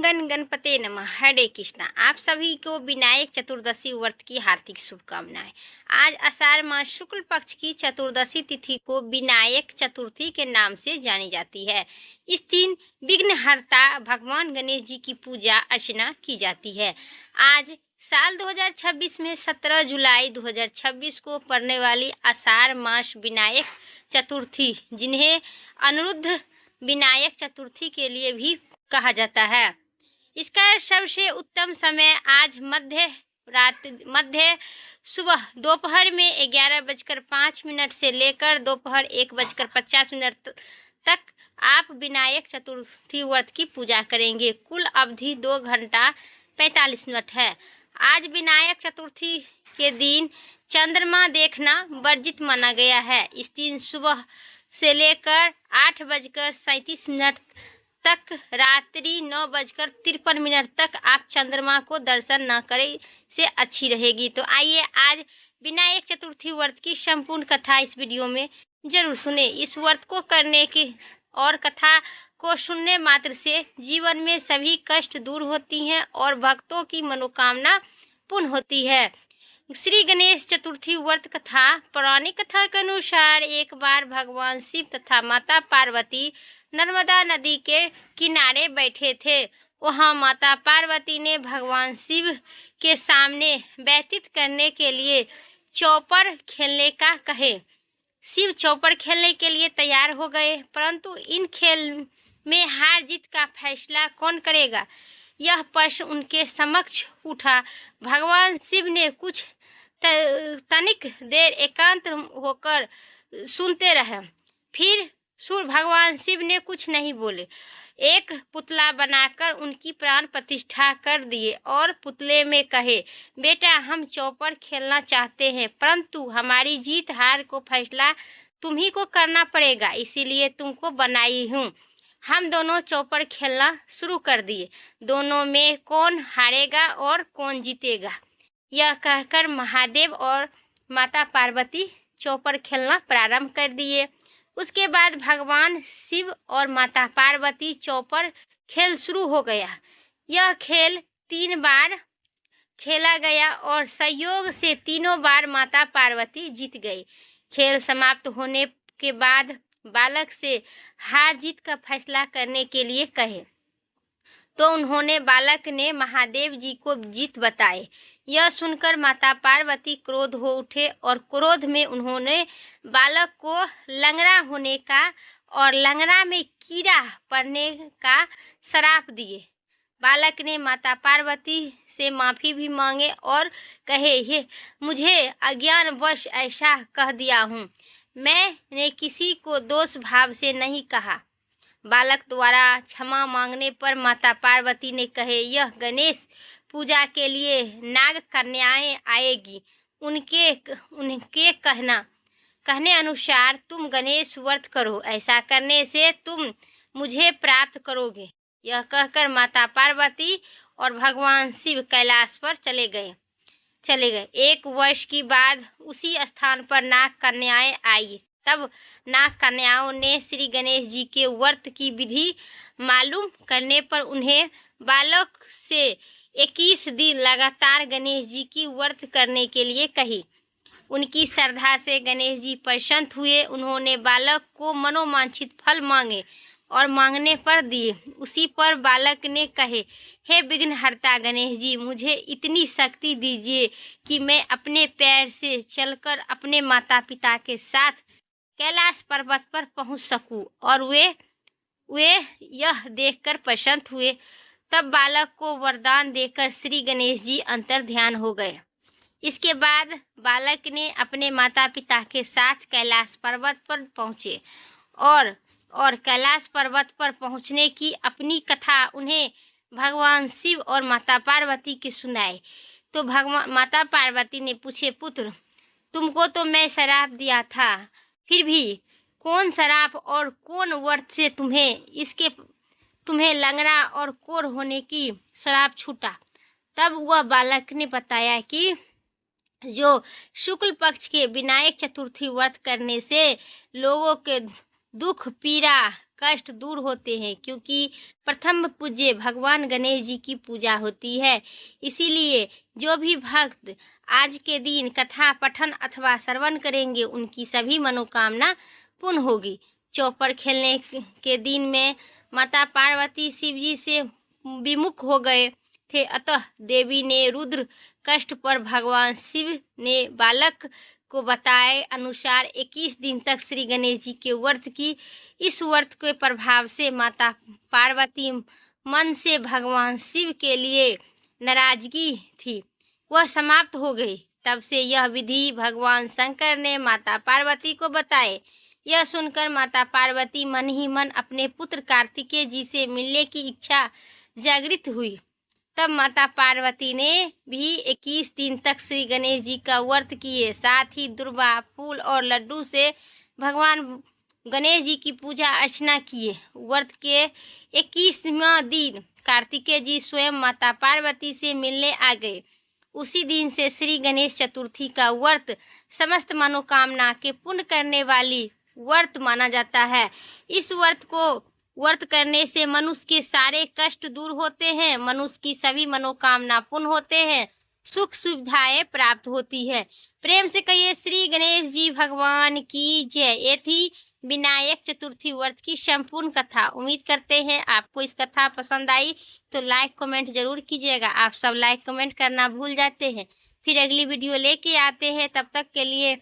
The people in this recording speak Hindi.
गण गणपते नमः। हरे कृष्णा। आप सभी को विनायक चतुर्दशी व्रत की हार्दिक शुभकामनाएं। आज आषाढ़ मास शुक्ल पक्ष की चतुर्दशी तिथि को विनायक चतुर्थी के नाम से जानी जाती है। इस दिन विघ्नहर्ता भगवान गणेश जी की पूजा अर्चना की जाती है। आज साल 2026 में 17 जुलाई 2026 को पड़ने वाली आषाढ़ मास विनायक चतुर्थी, जिन्हें अनिरुद्ध विनायक चतुर्थी के लिए भी कहा जाता है, इसका सबसे उत्तम समय आज मध्य सुबह दोपहर में 11:05 से लेकर दोपहर 1:50 तक आप विनायक चतुर्थी व्रत की पूजा करेंगे। कुल अवधि 2 घंटा 45 मिनट है। आज विनायक चतुर्थी के दिन चंद्रमा देखना वर्जित माना गया है। इस दिन सुबह से लेकर 8:37 तक रात्रि 9:53 तक आप चंद्रमा को दर्शन न करें से अच्छी रहेगी। तो आइए आज विनायक चतुर्थी व्रत की संपूर्ण कथा इस वीडियो में जरूर सुने। इस व्रत को करने की और कथा को सुनने मात्र से जीवन में सभी कष्ट दूर होती हैं और भक्तों की मनोकामना पूर्ण होती है। श्री गणेश चतुर्थी व्रत कथा। पौराणिक कथा के अनुसार एक बार भगवान शिव तथा माता पार्वती नर्मदा नदी के किनारे बैठे थे। वहां माता पार्वती ने भगवान शिव के सामने व्यतीत करने के लिए चौपर खेलने का कहे। शिव चौपर खेलने के लिए तैयार हो गए, परंतु इन खेल में हार जीत का फैसला कौन करेगा, यह प्रश्न उनके समक्ष उठा। भगवान शिव ने कुछ तनिक देर एकांत होकर सुनते रहे। फिर भगवान शिव ने कुछ नहीं बोले। एक पुतला बनाकर उनकी प्राण प्रतिष्ठा कर दिए और पुतले में कहे, बेटा हम चौपर खेलना चाहते हैं, परंतु हमारी जीत हार को फैसला तुम्ही को करना पड़ेगा, इसीलिए तुमको बनाई हूँ। हम दोनों चौपर खेलना शुरू कर दिए। दोनों में कौन हारेगा और कौन जीतेगा, यह कहकर महादेव और माता पार्वती चौपर खेलना प्रारंभ कर दिए। उसके बाद भगवान शिव और माता पार्वती चौपर खेल शुरू हो गया। यह खेल 3 बार खेला गया और संयोग से तीनों बार माता पार्वती जीत गई। खेल समाप्त होने के बाद बालक से हार जीत का फैसला करने के लिए कहे, तो उन्होंने बालक ने महादेव जी को जीत बताए। यह सुनकर माता पार्वती क्रोध हो उठे और क्रोध में उन्होंने बालक को लंगड़ा होने का और लंगड़ा में कीड़ा पड़ने का श्राप दिए। बालक ने माता पार्वती से माफी भी मांगे और कहे, हे मुझे अज्ञानवश ऐसा कह दिया हूँ, मैंने किसी को दोष भाव से नहीं कहा। बालक द्वारा क्षमा मांगने पर माता पार्वती ने कहे, यह गणेश पूजा के लिए नाग कन्याएं आएगी, उनके कहने अनुसार तुम गणेश व्रत करो, ऐसा करने से तुम मुझे प्राप्त करोगे। यह कहकर माता पार्वती और भगवान शिव कैलाश पर चले गए। 1 वर्ष के बाद उसी स्थान पर नाग कन्याएं आई। तब नाग कन्याओं ने श्री गणेश जी के व्रत की विधि मालूम करने पर उन्हें बालक से 21 दिन लगातार गणेश जी की व्रत करने के लिए कही। उनकी श्रद्धा से गणेश जी प्रसन्न हुए। उन्होंने बालक को मनोवांछित फल मांगे और मांगने पर दिए। उसी पर बालक ने कहे, हे विघ्नहर्ता गणेश जी, मुझे इतनी शक्ति दीजिए कि मैं अपने पैर से चलकर अपने माता पिता के साथ कैलाश पर्वत पर पहुंच सकूं। और वे यह देखकर प्रसन्न हुए। तब बालक को वरदान देकर श्री गणेश जी अंतर ध्यान हो गए। इसके बाद बालक ने अपने माता पिता के साथ कैलाश पर्वत पर पहुंचे और कैलाश पर्वत पर पहुंचने की अपनी कथा उन्हें भगवान शिव और माता पार्वती के सुनाए। तो माता पार्वती ने पूछे, पुत्र तुमको तो मैं श्राप दिया था, फिर भी कौन श्राप और कौन व्रत से तुम्हें लंगड़ा और कोढ़ होने की श्राप छूटा। तब वह बालक ने बताया कि जो शुक्ल पक्ष के विनायक चतुर्थी व्रत करने से लोगों के दुख पीड़ा कष्ट दूर होते हैं, क्योंकि प्रथम पूज्य भगवान गणेश जी की पूजा होती है। इसीलिए जो भी भक्त आज के दिन कथा पठन अथवा श्रवण करेंगे उनकी सभी मनोकामना पूर्ण होगी। चौपड़ खेलने के दिन में माता पार्वती शिव जी से विमुख हो गए थे, अतः देवी ने रुद्र कष्ट पर भगवान शिव ने बालक को बताए अनुसार 21 दिन तक श्री गणेश जी के व्रत की। इस व्रत के प्रभाव से माता पार्वती मन से भगवान शिव के लिए नाराजगी थी वह समाप्त हो गई। तब से यह विधि भगवान शंकर ने माता पार्वती को बताए। यह सुनकर माता पार्वती मन ही मन अपने पुत्र कार्तिकेय जी से मिलने की इच्छा जागृत हुई। तब माता पार्वती ने भी 21 दिन तक श्री गणेश जी का व्रत किए, साथ ही दुर्वा फूल और लड्डू से भगवान गणेश जी की पूजा अर्चना किए। व्रत के 21वां दिन कार्तिकेय जी स्वयं माता पार्वती से मिलने आ गए। उसी दिन से श्री गणेश चतुर्थी का व्रत समस्त मनोकामना के पूर्ण करने वाली व्रत माना जाता है। इस व्रत करने से मनुष्य के सारे कष्ट दूर होते हैं, मनुष्य की सभी मनोकामना पूर्ण होते हैं, सुख सुविधाएं प्राप्त होती है। प्रेम से कहिए श्री गणेश जी भगवान की जय। ये थी विनायक चतुर्थी व्रत की संपूर्ण कथा। उम्मीद करते हैं आपको इस कथा पसंद आई, तो लाइक कमेंट जरूर कीजिएगा। आप सब लाइक कमेंट करना भूल जाते हैं। फिर अगली वीडियो लेके आते हैं, तब तक के लिए